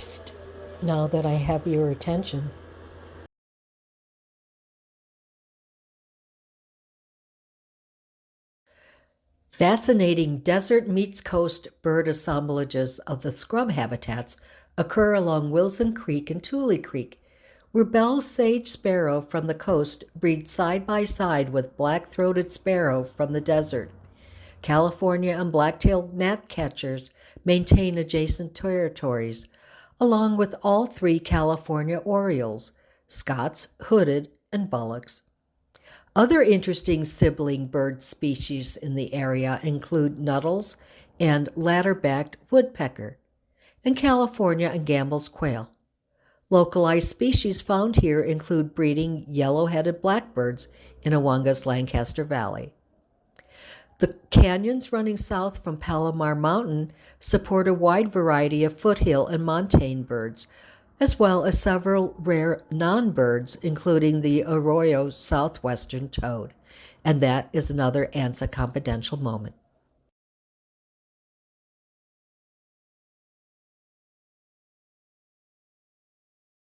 next, now that I have your attention? Fascinating desert meets coast bird assemblages of the scrub habitats occur along Wilson Creek and Tule Creek, where Bell's sage sparrow from the coast breed side by side with black-throated sparrow from the desert. California and Black-tailed Gnatcatchers maintain adjacent territories, along with all three California orioles, Scots, hooded, and Bullocks. Other interesting sibling bird species in the area include Nuttall's and ladder-backed woodpecker, and California and Gambel's quail. Localized species found here include breeding yellow-headed blackbirds in Aguanga's Lancaster Valley. The canyons running south from Palomar Mountain support a wide variety of foothill and montane birds, as well as several rare non-birds, including the Arroyo Southwestern Toad. And that is another ANZA Confidential moment.